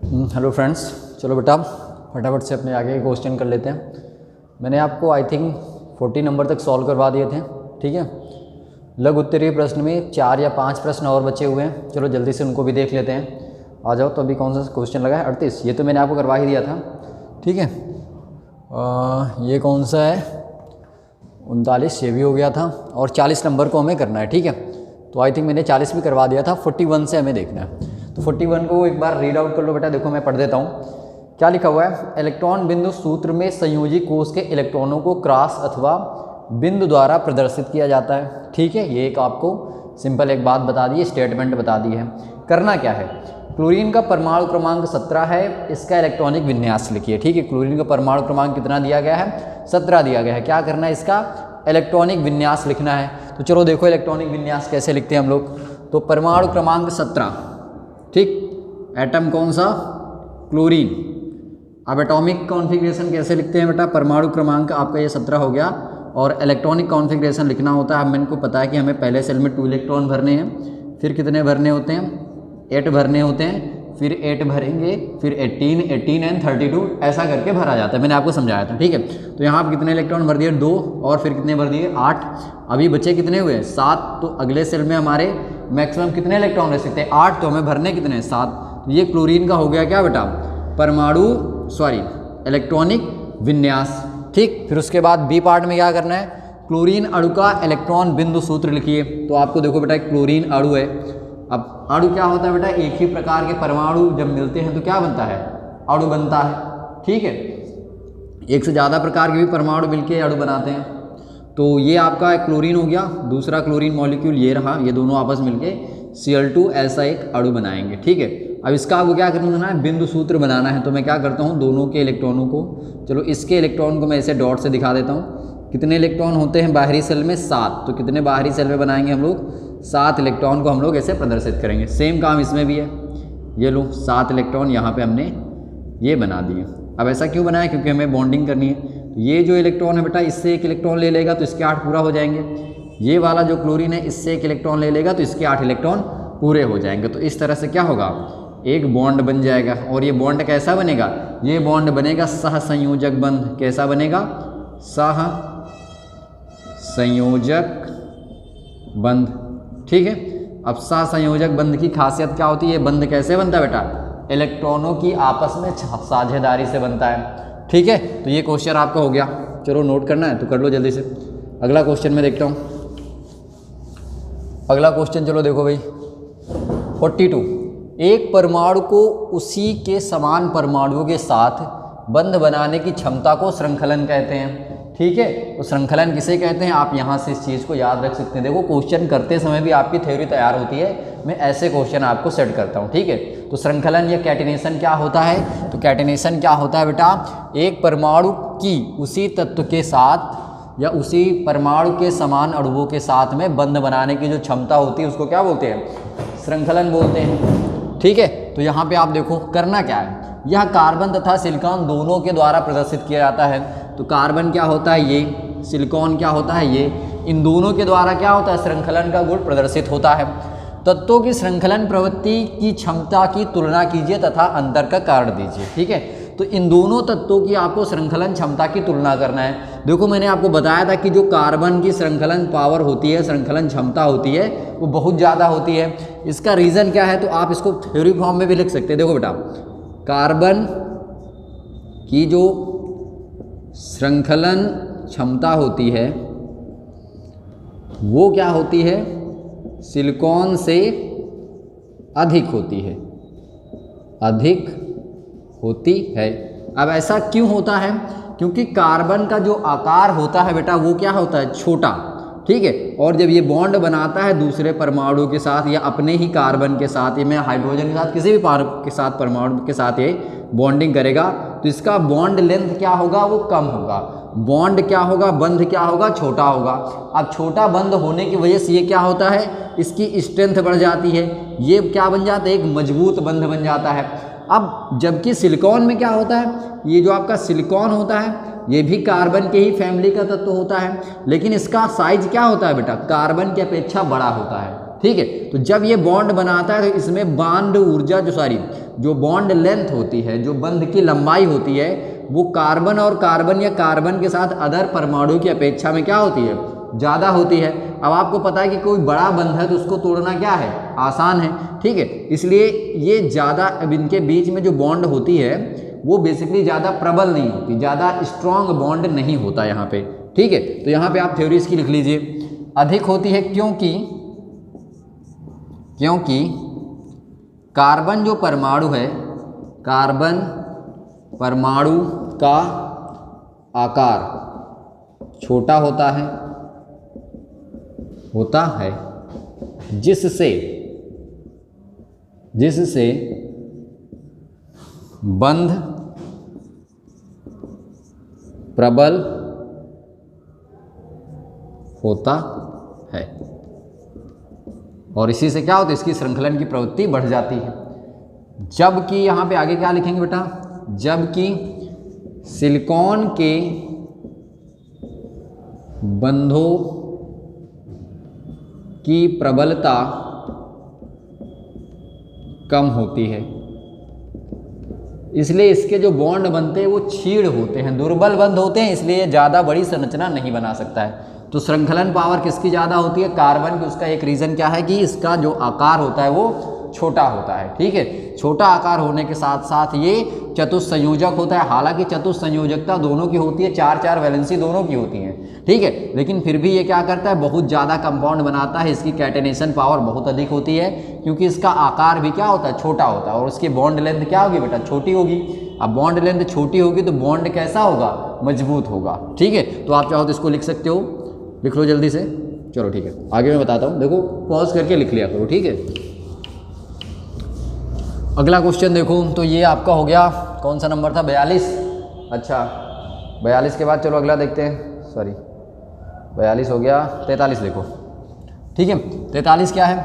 Hello friends, चलो बेटा फटाफट से अपने आगे के क्वेश्चन कर लेते हैं। मैंने आपको आई थिंक 40 नंबर तक सॉल्व करवा दिए थे, ठीक है। लघु उत्तरीय प्रश्न में 4 या 5 प्रश्न और बचे हुए हैं, चलो जल्दी से उनको भी देख लेते हैं। आ जाओ। तो अभी कौन सा क्वेश्चन लगा है? 38। ये तो मैंने आपको करवा ही दिया था, ठीक है। ये कौन सा है? 39, ये भी हो गया था। और 40 नंबर को हमें करना है, ठीक है। तो आई थिंक मैंने 40 भी करवा दिया था, 41 से हमें देखना है। तो 41 को एक बार रीड आउट कर लो बेटा। देखो मैं पढ़ देता हूँ, क्या लिखा हुआ है। इलेक्ट्रॉन बिंदु सूत्र में संयोजी कोष के इलेक्ट्रॉनों को क्रॉस अथवा बिंदु द्वारा प्रदर्शित किया जाता है, ठीक है। ये एक आपको सिंपल एक बात बता दी है, स्टेटमेंट बता दी है। करना क्या है, क्लोरीन का परमाणु क्रमांक 17 है, इसका इलेक्ट्रॉनिक विन्यास लिखिए, ठीक है। क्लोरीन का परमाणु क्रमांक कितना दिया गया है? 17 दिया गया है। क्या करना है, इसका इलेक्ट्रॉनिक विन्यास लिखना है। तो चलो देखो इलेक्ट्रॉनिक विन्यास कैसे लिखते हैं हम लोग। तो परमाणु क्रमांक 17, ठीक। एटम कौन सा? क्लोरीन। अब एटॉमिक कॉन्फ़िगरेशन कैसे लिखते हैं बेटा? परमाणु क्रमांक आपका ये 17 हो गया और इलेक्ट्रॉनिक कॉन्फ़िगरेशन लिखना होता है। मेरे को पता है कि हमें पहले सेल में 2 इलेक्ट्रॉन भरने हैं, फिर कितने भरने होते हैं? 8 भरने होते हैं, फिर 8 भरेंगे, फिर 18 एंड 32 ऐसा करके भरा जाता है। मैंने आपको समझाया था, ठीक है। तो यहाँ आप कितने इलेक्ट्रॉन भर दिए? 2। और फिर कितने भर दिए? 8। अभी बचे कितने हुए? 7। तो अगले सेल में हमारे मैक्सिमम कितने इलेक्ट्रॉन रह सकते हैं? 8। तो हमें भरने कितने हैं? 7। तो ये क्लोरीन का हो गया क्या बेटा? इलेक्ट्रॉनिक विन्यास, ठीक। फिर उसके बाद बी पार्ट में क्या करना है? क्लोरीन अणु का इलेक्ट्रॉन बिंदु सूत्र लिखिए। तो आपको देखो बेटा क्लोरीन अणु है। अब अणु क्या होता है बेटा? एक ही प्रकार के परमाणु जब मिलते हैं तो क्या बनता है? अणु बनता है, ठीक है। एक से ज़्यादा प्रकार के भी परमाणु मिलके अणु बनाते हैं। तो ये आपका क्लोरीन हो गया। दूसरा क्लोरीन मॉलिक्यूल ये रहा, ये दोनों आपस मिलके Cl2 ऐसा एक अणु बनाएंगे, ठीक है। अब इसका आपको क्या करना है? बिंदु सूत्र बनाना है। तो मैं क्या करता हूँ, दोनों के इलेक्ट्रॉनों को, चलो इसके इलेक्ट्रॉन को मैं ऐसे डॉट से दिखा देता हूँ। कितने इलेक्ट्रॉन होते हैं बाहरी सेल में? 7। तो कितने बाहरी सेल में बनाएंगे हम लोग? 7 इलेक्ट्रॉन को हम लोग ऐसे प्रदर्शित करेंगे। सेम काम इसमें भी है। ये लो 7 इलेक्ट्रॉन यहाँ पे हमने ये बना दिए। अब ऐसा क्यों बनाया? क्योंकि हमें बॉन्डिंग करनी है। तो ये जो इलेक्ट्रॉन है बेटा, इससे 1 इलेक्ट्रॉन ले लेगा तो इसके 8 पूरा हो जाएंगे। ये वाला जो क्लोरीन है, इससे 1 इलेक्ट्रॉन ले लेगा तो इसके 8 इलेक्ट्रॉन पूरे हो जाएंगे। तो इस तरह से क्या होगा? एक बॉन्ड बन जाएगा। और ये बॉन्ड कैसा बनेगा? ये बॉन्ड बनेगा सहसंयोजक बंध। कैसा बनेगा? सहसंयोजक बंध, ठीक है। अब सहसंयोजक बंध की खासियत क्या होती है? ये बंध कैसे बनता है बेटा? इलेक्ट्रॉनों की आपस में साझेदारी से बनता है, ठीक है। तो ये क्वेश्चन आपका हो गया। चलो नोट करना है तो कर लो जल्दी से। अगला क्वेश्चन मैं देखता हूँ। अगला क्वेश्चन चलो देखो भाई, 42। एक परमाणु को उसी के समान परमाणुओं के साथ बंध बनाने की क्षमता को श्रृंखलन कहते हैं, ठीक है। तो श्रृंखलन किसे कहते हैं? आप यहाँ से इस चीज़ को याद रख सकते हैं। देखो क्वेश्चन करते समय भी आपकी थ्योरी तैयार होती है, मैं ऐसे क्वेश्चन आपको सेट करता हूँ, ठीक है। तो श्रृंखलन या कैटिनेशन क्या होता है? तो कैटिनेशन क्या होता है बेटा? एक परमाणु की उसी तत्व के साथ या उसी परमाणु के समान अणुओं के साथ में बंध बनाने की जो क्षमता होती है उसको क्या बोलते हैं? श्रृंखलन बोलते हैं, ठीक है। तो यहाँ पे आप देखो करना क्या है, यह कार्बन तथा सिलिकॉन दोनों के द्वारा प्रदर्शित किया जाता है। तो कार्बन क्या होता है? ये। सिलिकॉन क्या होता है? ये। इन दोनों के द्वारा क्या होता है? श्रृंखलन का गुण प्रदर्शित होता है। तत्वों की श्रृंखलन प्रवृत्ति की क्षमता की तुलना कीजिए तथा अंतर का कारण दीजिए, ठीक है। तो इन दोनों तत्वों की आपको श्रृंखलन क्षमता की तुलना करना है। देखो मैंने आपको बताया था कि जो कार्बन की श्रृंखलन पावर होती है, श्रृंखलन क्षमता होती है, वो बहुत ज़्यादा होती है। इसका रीज़न क्या है? तो आप इसको थ्योरी फॉर्म में भी लिख सकते हैं। देखो बेटा, कार्बन की जो श्रृंखलन क्षमता होती है वो क्या होती है? सिलिकॉन से अधिक होती है, अधिक होती है। अब ऐसा क्यों होता है? क्योंकि कार्बन का जो आकार होता है बेटा वो क्या होता है? छोटा, ठीक है। और जब ये बॉन्ड बनाता है दूसरे परमाणु के साथ या अपने ही कार्बन के साथ, ये मैं हाइड्रोजन के साथ किसी भी के साथ परमाणु के साथ ये बॉन्डिंग करेगा तो इसका बॉन्ड लेंथ क्या होगा? वो कम होगा। बॉन्ड क्या होगा? बंध क्या होगा? छोटा होगा। अब छोटा बंध होने की वजह से ये क्या होता है? इसकी स्ट्रेंथ बढ़ जाती है। ये क्या बन जाता है? एक मजबूत बंध बन जाता है। अब जबकि सिलिकॉन में क्या होता है? ये जो आपका सिलिकॉन होता है ये भी कार्बन के ही फैमिली का तत्व होता है, लेकिन इसका साइज क्या होता है बेटा? कार्बन की अपेक्षा बड़ा होता है, ठीक है। तो जब ये बॉन्ड बनाता है तो इसमें बांड ऊर्जा जो बॉन्ड लेंथ होती है, जो बंध की लंबाई होती है, वो कार्बन और कार्बन या कार्बन के साथ अदर परमाणु की अपेक्षा में क्या होती है, ज़्यादा होती है। अब आपको पता है कि कोई बड़ा बंध है तो उसको तोड़ना क्या है, आसान है, ठीक है। इसलिए ये ज़्यादा, अब इनके बीच में जो बॉन्ड होती है वो बेसिकली ज़्यादा प्रबल नहीं होती, ज़्यादा स्ट्रॉन्ग बॉन्ड नहीं होता यहाँ पे, ठीक है। तो यहाँ पे आप थ्योरी इसकी लिख लीजिए, अधिक होती है क्योंकि कार्बन जो परमाणु है, कार्बन परमाणु का आकार छोटा होता है जिससे बंध प्रबल होता है, और इसी से क्या होता है, इसकी श्रृंखलन की प्रवृत्ति बढ़ जाती है। जबकि यहाँ पे आगे क्या लिखेंगे बेटा, जबकि सिलिकॉन के बंधों की प्रबलता कम होती है, इसलिए इसके जो बॉन्ड बनते हैं वो क्षीण होते हैं, दुर्बल बंध होते हैं, इसलिए ज़्यादा बड़ी संरचना नहीं बना सकता है। तो श्रृंखलन पावर किसकी ज़्यादा होती है, कार्बन की। उसका एक रीज़न क्या है कि इसका जो आकार होता है वो छोटा होता है, ठीक है। छोटा आकार होने के साथ साथ ये चतुस्संयोजक होता है। हालांकि चतुस्संयोजकता दोनों की होती है, 4-4 वैलेंसी दोनों की होती है, ठीक है, लेकिन फिर भी ये क्या करता है, बहुत ज़्यादा कंपाउंड बनाता है। इसकी कैटेनेशन पावर बहुत अधिक होती है क्योंकि इसका आकार भी क्या होता है, छोटा होता है, और उसकी बॉन्ड लेंथ क्या होगी बेटा, छोटी होगी। अब बॉन्ड लेंथ छोटी होगी तो बॉन्ड कैसा होगा, मजबूत होगा, ठीक है। तो आप चाहो तो इसको लिख सकते हो, लिख लो जल्दी से। चलो ठीक है, आगे मैं बताता हूँ, देखो पॉज करके लिख लिया करो, ठीक है। अगला क्वेश्चन देखो, तो ये आपका हो गया, कौन सा नंबर था, 42। अच्छा 42 के बाद चलो अगला देखते हैं, सॉरी 42 हो गया, 43 देखो, ठीक है। 43 क्या है,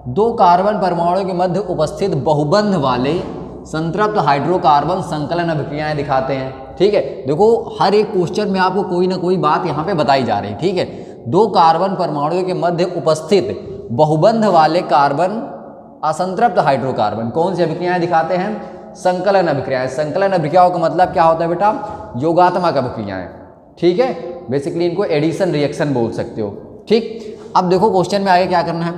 दो कार्बन परमाणु के मध्य उपस्थित बहुबंध वाले संतृप्त हाइड्रोकार्बन संकलन अभिक्रियाएं दिखाते हैं, ठीक है। देखो हर एक क्वेश्चन में आपको कोई ना कोई बात यहाँ पे बताई जा रही है, ठीक है। दो कार्बन परमाणुओं के मध्य उपस्थित बहुबंध वाले कार्बन असंतृप्त हाइड्रोकार्बन कौन सी अभिक्रियाएं दिखाते हैं, संकलन अभिक्रियाएं। संकलन अभिक्रियाओं का मतलब क्या होता है बेटा, योगात्मक अभिक्रियाएं, ठीक है। बेसिकली इनको एडिशन रिएक्शन बोल सकते हो, ठीक। अब देखो क्वेश्चन में आगे क्या करना है,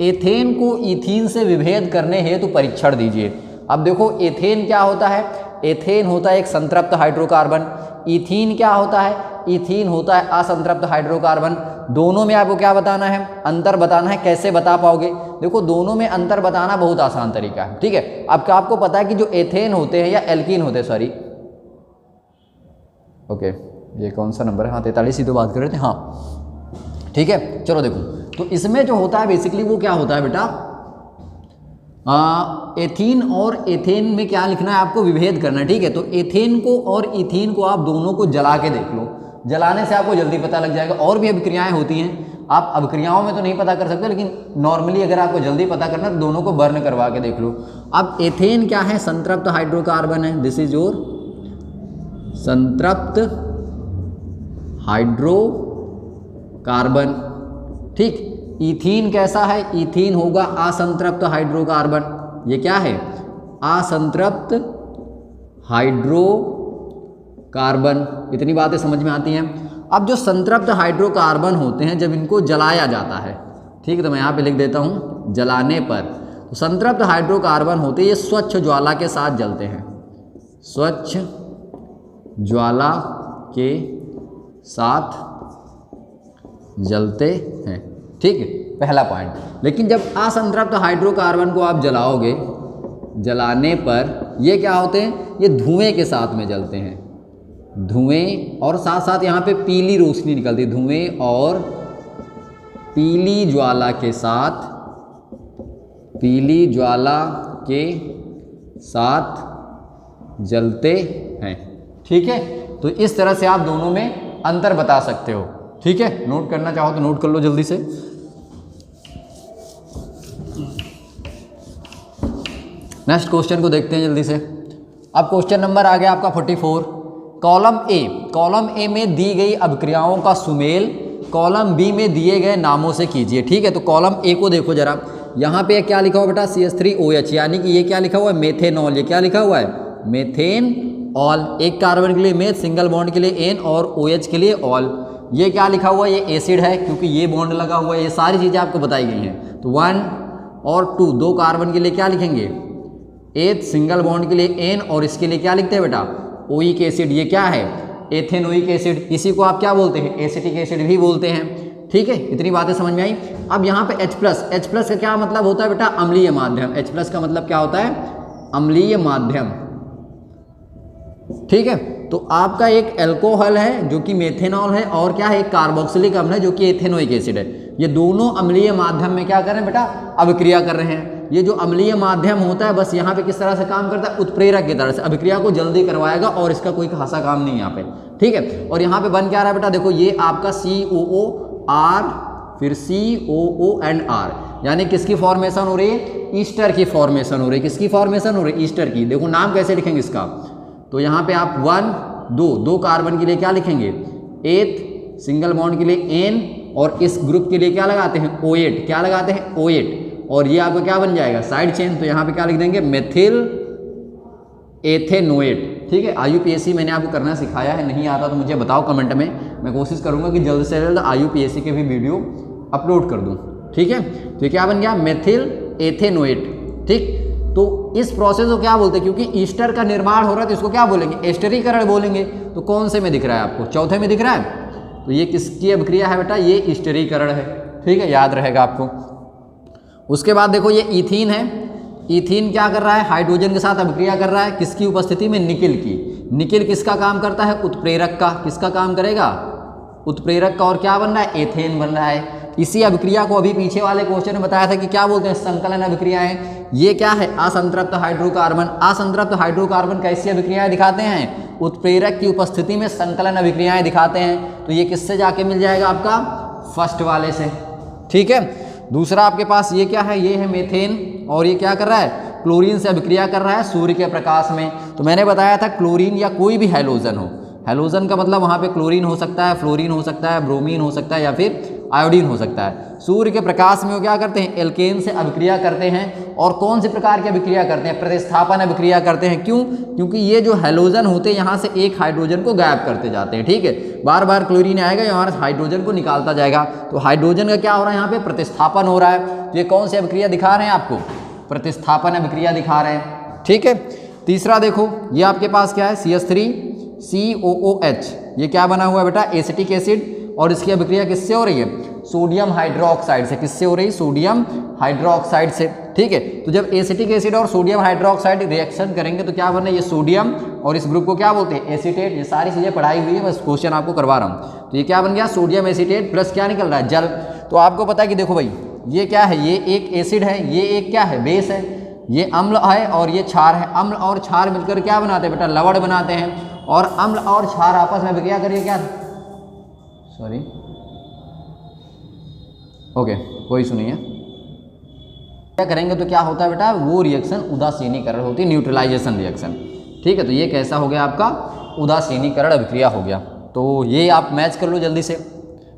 एथेन को इथीन से विभेद करने हेतु परीक्षण दीजिए। अब देखो एथेन क्या होता है, एथेन होता है एक संतृप्त हाइड्रोकार्बन, इथीन क्या होता है, इथीन होता है असंतृप्त हाइड्रोकार्बन। दोनों में आपको क्या बताना है, अंतर बताना है। कैसे बता पाओगे, देखो दोनों में अंतर बताना बहुत आसान तरीका है, ठीक है। अब क्या आपको पता है कि जो एथेन होते हैं या एल्कीन होते हैं, सॉरी ओके ये कौन सा नंबर है, हाँ 43 ही तो बात कर रहे थे, हाँ ठीक है। चलो देखो, तो इसमें जो होता है बेसिकली वो क्या होता है बेटा, एथीन और एथेन में क्या लिखना है आपको, विभेद करना है, ठीक है। तो एथेन को और इथीन को आप दोनों को जला के देख लो, जलाने से आपको जल्दी पता लग जाएगा। और भी अभिक्रियाएं होती हैं, आप अभिक्रियाओं में तो नहीं पता कर सकते, लेकिन नॉर्मली अगर आपको जल्दी पता करना तो दोनों को बर्न करवा के देख लो। अब एथेन क्या है, संतृप्त हाइड्रोकार्बन है, दिस इज योर संतृप्त हाइड्रोकार्बन, ठीक। इथीन कैसा है, इथीन होगा असंतृप्त हाइड्रोकार्बन, ये क्या है, असंतृप्त हाइड्रोकार्बन। इतनी बातें समझ में आती हैं। अब जो संतृप्त हाइड्रोकार्बन होते हैं, जब इनको जलाया जाता है, ठीक है, तो मैं यहाँ पे लिख देता हूँ जलाने पर, तो संतृप्त हाइड्रोकार्बन होते हैं ये स्वच्छ ज्वाला के साथ जलते हैं, स्वच्छ ज्वाला के साथ जलते हैं, ठीक है, पहला पॉइंट। लेकिन जब असंतृप्त हाइड्रोकार्बन को आप जलाओगे, जलाने पर ये क्या होते हैं, ये धुएं के साथ में जलते हैं, धुएं, और साथ साथ यहाँ पे पीली रोशनी निकलती है, धुएं और पीली ज्वाला के साथ, पीली ज्वाला के साथ जलते हैं, ठीक है। तो इस तरह से आप दोनों में अंतर बता सकते हो, ठीक है। नोट करना चाहो तो नोट कर लो जल्दी से। नेक्स्ट क्वेश्चन को देखते हैं जल्दी से। अब क्वेश्चन नंबर आ गया आपका 44, कॉलम ए। कॉलम ए में दी गई अभिक्रियाओं का सुमेल कॉलम बी में दिए गए नामों से कीजिए, ठीक है। तो कॉलम ए को देखो जरा, यहाँ पे क्या लिखा हुआ बेटा CH3OH, यानी कि ये क्या लिखा हुआ है मेथेनॉल। ये क्या लिखा हुआ है मेथेनॉल। एक कार्बन के लिए मेथ, सिंगल बॉन्ड के लिए एन और OH के लिए ऑल। ये क्या लिखा हुआ है ये एसिड है क्योंकि ये बॉन्ड लगा हुआ है। ये सारी चीज़ें आपको बताई गई हैं। तो 1 और 2 दो कार्बन के लिए क्या लिखेंगे एथ, सिंगल बॉन्ड के लिए एन और इसके लिए क्या लिखते हैं बेटा ओइक एसिड। ये क्या है एथेनोइक एसिड। इसी को आप क्या बोलते हैं एसिटिक एसिड भी बोलते हैं। ठीक है, इतनी बातें समझ में आई। अब यहाँ पे H+ का क्या मतलब होता है बेटा अम्लीय माध्यम। H+ का मतलब क्या होता है अम्लीय माध्यम। ठीक है, तो आपका एक एल्कोहल है जो कि मेथेनॉल है और क्या है एक कार्बोक्सिलिक अम्ल है जो कि एथेनोइक एसिड है। ये दोनों अम्लीय माध्यम में क्या कर रहे हैं बेटा अभिक्रिया कर रहे हैं। ये जो अम्लीय माध्यम होता है बस यहाँ पे किस तरह से काम करता है उत्प्रेरक की तरह से, अभिक्रिया को जल्दी करवाएगा और इसका कोई खासा काम नहीं यहाँ पे। ठीक है, और यहाँ पे बन क्या रहा है बेटा देखो ये आपका COOR फिर COO एंड R, यानी किसकी फॉर्मेशन हो रही है ईस्टर की फॉर्मेशन हो रही है। किसकी फॉर्मेशन हो रही है ईस्टर की। देखो नाम कैसे लिखेंगे इसका, तो यहाँ पे आप 1 2 कार्बन के लिए क्या लिखेंगे एथ, सिंगल बॉन्ड के लिए एन और इस ग्रुप के लिए क्या लगाते हैं O8। क्या लगाते हैं O8 और ये आपका क्या बन जाएगा साइड चेन। तो यहाँ पे क्या लिख देंगे मेथिल एथेनोएट। ठीक है, IUPAC मैंने आपको करना सिखाया है, नहीं आता तो मुझे बताओ कमेंट में, मैं कोशिश करूँगा कि जल्द से जल्द IUPAC के भी वीडियो अपलोड कर दूँ। ठीक है, तो ये क्या बन गया मेथिल एथेनोएट। ठीक, तो इस प्रोसेस को क्या बोलते हैं क्योंकि ईस्टर का निर्माण हो रहा है तो इसको क्या बोलेंगे एस्टरीकरण बोलेंगे। तो कौन से में दिख रहा है आपको चौथे में दिख रहा है। तो ये किसकी अभिक्रिया है बेटा ये ईस्टरीकरण है। ठीक है, याद रहेगा आपको। उसके बाद देखो ये ईथीन है। ईथीन क्या कर रहा है हाइड्रोजन के साथ अभिक्रिया कर रहा है किसकी उपस्थिति में निकिल की। निकिल किसका काम करता है उत्प्रेरक का। किसका काम करेगा उत्प्रेरक का और क्या बन रहा है एथेन बन रहा है। इसी अभिक्रिया को अभी पीछे वाले क्वेश्चन में बताया था कि क्या बोलते हैं संकलन अभिक्रियाएं। ये क्या है असंतृप्त हाइड्रोकार्बन। असंतृप्त हाइड्रोकार्बन कैसी अभिक्रियाएं दिखाते हैं उत्प्रेरक की उपस्थिति में संकलन अभिक्रियाएं दिखाते हैं। तो ये किससे जाके मिल जाएगा आपका फर्स्ट वाले से। ठीक है, दूसरा आपके पास ये क्या है ये है मेथेन और ये क्या कर रहा है क्लोरीन से अभिक्रिया कर रहा है सूर्य के प्रकाश में। तो मैंने बताया था क्लोरीन या कोई भी हैलोजन हो, हैलोजन का मतलब वहाँ पे क्लोरीन हो सकता है, फ्लोरीन हो सकता है, ब्रोमीन हो सकता है या फिर आयोडीन हो सकता है। सूर्य के प्रकाश में वो क्या करते हैं एल्केन से अभिक्रिया करते हैं। और कौन से प्रकार की अभिक्रिया करते हैं प्रतिस्थापन अभिक्रिया करते हैं। क्यों, क्योंकि ये जो हैलोजन होते हैं यहाँ से एक हाइड्रोजन को गायब करते जाते हैं। ठीक है, बार बार क्लोरीन आएगा यहाँ हाइड्रोजन को निकालता जाएगा। तो हाइड्रोजन का क्या हो रहा है यहाँ पे प्रतिस्थापन हो रहा है। तो ये कौन सी अभिक्रिया दिखा रहे हैं आपको प्रतिस्थापन अभिक्रिया दिखा रहे हैं। ठीक है, तीसरा देखो ये आपके पास क्या है CH3COOH। ये क्या बना हुआ है बेटा एसिटिक एसिड और इसकी अभिक्रिया किससे हो रही है सोडियम हाइड्रोक्साइड से। किससे हो रही है सोडियम हाइड्रोक्साइड से। ठीक है, तो जब एसिटिक एसिड और सोडियम हाइड्रोक्साइड रिएक्शन करेंगे तो क्या बना ये सोडियम और इस ग्रुप को क्या बोलते हैं एसीटेट। ये सारी चीज़ें पढ़ाई हुई है, बस क्वेश्चन आपको करवा रहा हूँ। तो ये क्या बन गया सोडियम एसीटेट प्लस क्या निकल रहा है जल। तो आपको पता है कि देखो भाई ये क्या है ये एक एसिड है, ये एक क्या है बेस है, ये अम्ल है और ये क्षार है। अम्ल और क्षार मिलकर क्या बनाते हैं बेटा लवण बनाते हैं। और अम्ल और क्षार आपस में अभिक्रिया करिए क्या सॉरी ओके कोई सुनिए क्या करेंगे तो क्या होता है बेटा वो रिएक्शन उदासीनीकरण होती है न्यूट्रलाइजेशन रिएक्शन। ठीक है, तो ये कैसा हो गया आपका उदासीनीकरण अभिक्रिया हो गया। तो ये आप मैच कर लो जल्दी से।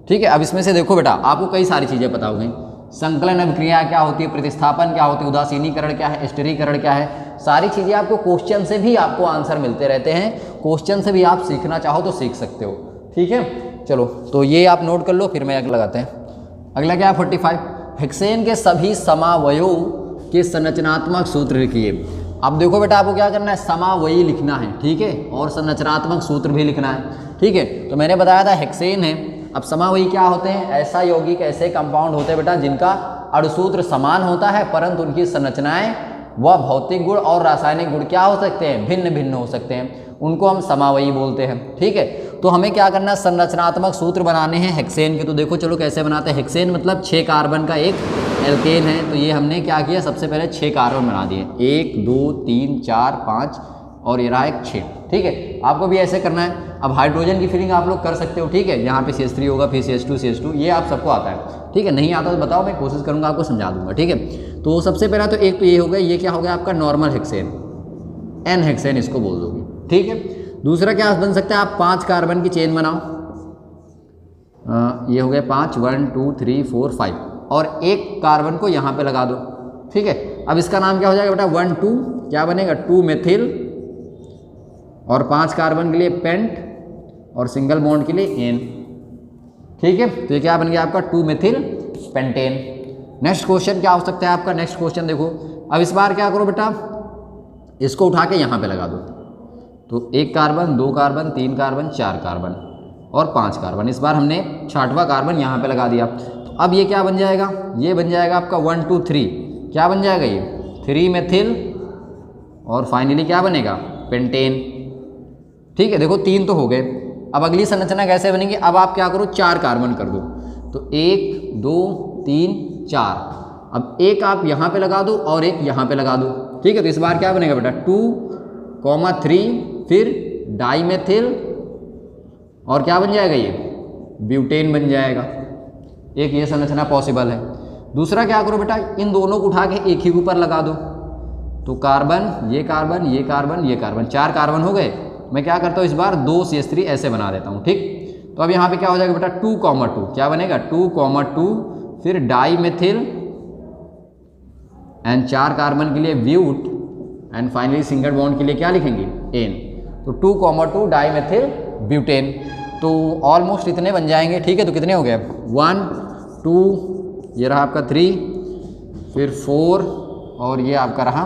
ठीक है, अब इसमें से देखो बेटा आपको कई सारी चीज़ें पता हो गई। संकलन अभिक्रिया क्या होती है, प्रतिस्थापन क्या होती है, उदासीनीकरण क्या है, एस्टरीकरण क्या है, सारी चीज़ें आपको क्वेश्चन से भी आपको आंसर मिलते रहते हैं। क्वेश्चन से भी आप सीखना चाहो तो सीख सकते हो। ठीक है, चलो तो ये आप नोट कर लो फिर मैं अगला लगाते हैं। अगला क्या है 45 हेक्सेन के सभी समावयों के संरचनात्मक सूत्र लिखिए। अब देखो बेटा आपको क्या करना है समावयी लिखना है। ठीक है, और संरचनात्मक सूत्र भी लिखना है। ठीक है, तो मैंने बताया था हेक्सेन है। अब समावयी क्या होते हैं ऐसा यौगिक ऐसे कंपाउंड होते हैं बेटा जिनका अणुसूत्र समान होता है परंतु उनकी संरचनाएं व भौतिक गुण और रासायनिक गुण क्या हो सकते हैं भिन्न भिन्न हो सकते हैं, उनको हम समावयी बोलते हैं। ठीक है, तो हमें क्या करना है संरचनात्मक सूत्र बनाने हैं हेक्सेन के। तो देखो चलो कैसे बनाते हैं। हेक्सेन मतलब 6 कार्बन का एक एल्केन है। तो ये हमने क्या किया सबसे पहले 6 कार्बन बना दिए 1 2 3 4 5 और ये रहा एक 6। ठीक है, आपको भी ऐसे करना है। अब हाइड्रोजन की फिलिंग आप लोग कर सकते हो। ठीक है, यहाँ पे CH3 होगा फिर CH2 ये आप सबको आता है। ठीक है, नहीं आता तो बताओ मैं कोशिश करूँगा आपको समझा दूंगा। ठीक है, तो सबसे पहला तो एक तो ये हो गया, ये क्या हो गया आपका नॉर्मल हेक्सेन N हेक्सेन इसको बोल दोगे। ठीक है, दूसरा क्या बन सकता है आप 5 कार्बन की चेन बनाओ। ये हो गया 5 1 2 3 4 5 और एक कार्बन को यहाँ पे लगा दो, ठीक है। अब इसका नाम क्या हो जाएगा बेटा, 1 2 क्या बनेगा, 2 मेथिल, और 5 कार्बन के लिए पेंट, और सिंगल बॉन्ड के लिए एन, ठीक है। तो ये क्या बन गया आपका 2 मेथिल पेंटेन। नेक्स्ट क्वेश्चन क्या हो सकता है आपका, नेक्स्ट क्वेश्चन देखो। अब इस बार क्या करो बेटा, इसको उठा के यहाँ पे लगा दो, तो 1 कार्बन, 2 कार्बन, 3 कार्बन, 4 कार्बन और 5 कार्बन। इस बार हमने 6वां कार्बन यहाँ पे लगा दिया। तो अब ये क्या बन जाएगा, ये बन जाएगा आपका 1 2 3, क्या बन जाएगा ये 3 मेथिल, और फाइनली क्या बनेगा पेंटेन, ठीक है। देखो 3 तो हो गए। अब अगली संरचना कैसे बनेगी, अब आप क्या करो 4 कार्बन कर दो, तो 1 2 3 4। अब एक आप यहाँ पे लगा दो और एक यहाँ पे लगा दो, ठीक है। तो इस बार क्या बनेगा बेटा 2 3, फिर डाई मेथिल, और क्या बन जाएगा ये ब्यूटेन बन जाएगा। एक ये संरचना पॉसिबल है। दूसरा क्या करो बेटा, इन दोनों को उठा के एक ही ऊपर लगा दो, तो कार्बन, ये कार्बन, ये कार्बन, ये कार्बन, 4 कार्बन हो गए। मैं क्या करता हूँ इस बार 2 CH3 ऐसे बना देता हूँ, ठीक। तो अब यहाँ पे क्या हो जाएगा बेटा 2 2, क्या बनेगा 2 2, फिर डाई मेथिल एंड 4 कार्बन के लिए but, and finally single bond के लिए क्या लिखेंगे एन। तो 2 2 डाई मेथिल ब्यूटेन। तो ऑलमोस्ट इतने बन जाएंगे, ठीक है। तो कितने हो गए 1 2, ये रहा आपका 3, फिर 4, और ये आपका रहा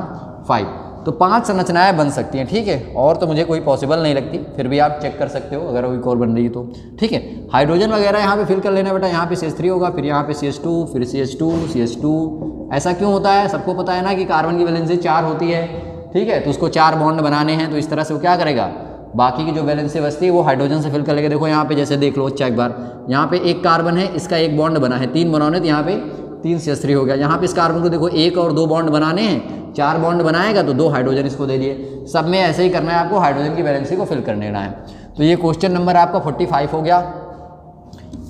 5। तो 5 संरचनाएं बन सकती हैं, ठीक है। और तो मुझे कोई पॉसिबल नहीं लगती, फिर भी आप चेक कर सकते हो अगर कोई और बन रही है तो, ठीक है। हाइड्रोजन वगैरह यहाँ पे फिल कर लेना बेटा, यहाँ पे CH3 होगा, फिर यहाँ पे CH2, फिर CH2 CH2। ऐसा क्यों होता है, सबको पता है ना कि कार्बन की वैलेंसी 4 होती है, ठीक है। तो उसको 4 बॉन्ड बनाने हैं, तो इस तरह से वो क्या करेगा, बाकी की जो वैलेंसी बचती है वो हाइड्रोजन से फिल कर लेगा। देखो यहाँ पे जैसे देख लो अच्छा एक बार, यहाँ पे एक कार्बन है, इसका एक बॉन्ड बना है, 3 बनाने, तो यहाँ पे 3 CH3 हो गया। यहाँ पे इस कार्बन को देखो 1 और 2 बॉन्ड बनाने हैं, 4 बॉन्ड बनाएगा तो 2 हाइड्रोजन इसको दे दिए। सब में ऐसे ही करना है आपको, हाइड्रोजन की वैलेंसी को फिल कर लेना है। तो ये क्वेश्चन नंबर आपका 45 हो गया।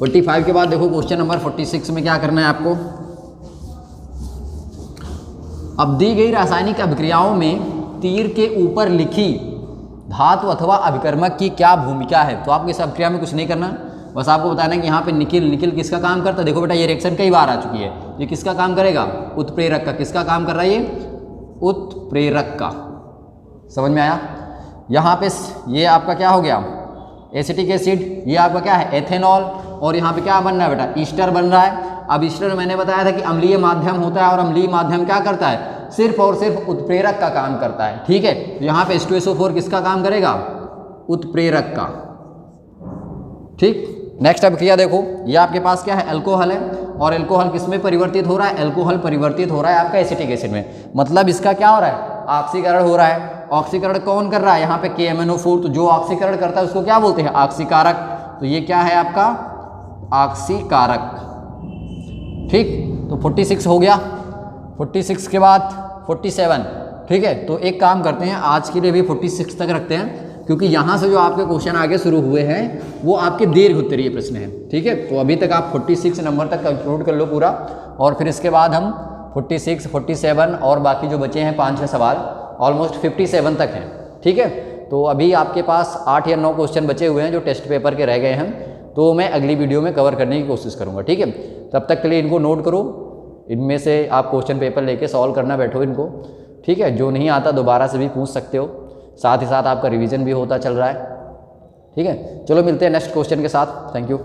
45 के बाद देखो क्वेश्चन नंबर 46 में क्या करना है आपको। अब दी गई रासायनिक अभिक्रियाओं में तीर के ऊपर लिखी धातु अथवा अभिकर्मक की क्या भूमिका है। तो आपको इस अभिक्रिया में कुछ नहीं करना, बस आपको बताना है कि यहाँ पे निकिल किसका काम करता है। देखो बेटा ये रिएक्शन कई बार आ चुकी है, ये किसका काम करेगा, उत्प्रेरक का। किसका काम कर रहा है ये, उत्प्रेरक का। समझ में आया। यहाँ पे ये आपका क्या हो गया एसिटिक एसिड, ये आपका क्या है एथेनॉल, और यहाँ पे क्या बन रहा है बेटा ईस्टर बन रहा है। अब ईस्टर मैंने बताया था कि अम्लीय माध्यम होता है, और अम्लीय माध्यम क्या करता है, सिर्फ और सिर्फ उत्प्रेरक का काम करता है, ठीक है। तो यहाँ पे H2SO4 किसका काम करेगा, उत्प्रेरक का, ठीक। नेक्स्ट अभिक्रिया देखो, ये आपके पास क्या है अल्कोहल है, और अल्कोहल किस में परिवर्तित हो रहा है, अल्कोहल परिवर्तित हो रहा है आपका एसिटिक एसिड में। मतलब इसका क्या हो रहा है, ऑक्सीकरण हो रहा है। ऑक्सीकरण कौन कर रहा है, यहाँ पे KMnO4। तो जो ऑक्सीकरण करता है उसको क्या बोलते हैं, ऑक्सीकारक। तो ये क्या है आपका ऑक्सीकारक, ठीक। तो 46 हो गया। 46 के बाद 47, ठीक है। तो एक काम करते हैं आज के लिए भी 46 तक रखते हैं, क्योंकि यहाँ से जो आपके क्वेश्चन आगे शुरू हुए हैं वो आपके दीर्घ उत्तरीय प्रश्न हैं, ठीक है। तो अभी तक आप 46 नंबर तक कंक्लूड कर लो पूरा, और फिर इसके बाद हम 46, 47 और बाकी जो बचे हैं 5-6 सवाल ऑलमोस्ट 57 तक हैं, ठीक है। तो अभी आपके पास 8 या 9 क्वेश्चन बचे हुए हैं जो टेस्ट पेपर के रह गए हैं, तो मैं अगली वीडियो में कवर करने की कोशिश करूँगा, ठीक है। तब तक के लिए इनको नोट करो, इनमें से आप क्वेश्चन पेपर लेके सॉल्व करना बैठो इनको, ठीक है। जो नहीं आता दोबारा से भी पूछ सकते हो, साथ ही साथ आपका रिवीजन भी होता चल रहा है, ठीक है। चलो मिलते हैं नेक्स्ट क्वेश्चन के साथ। Thank you.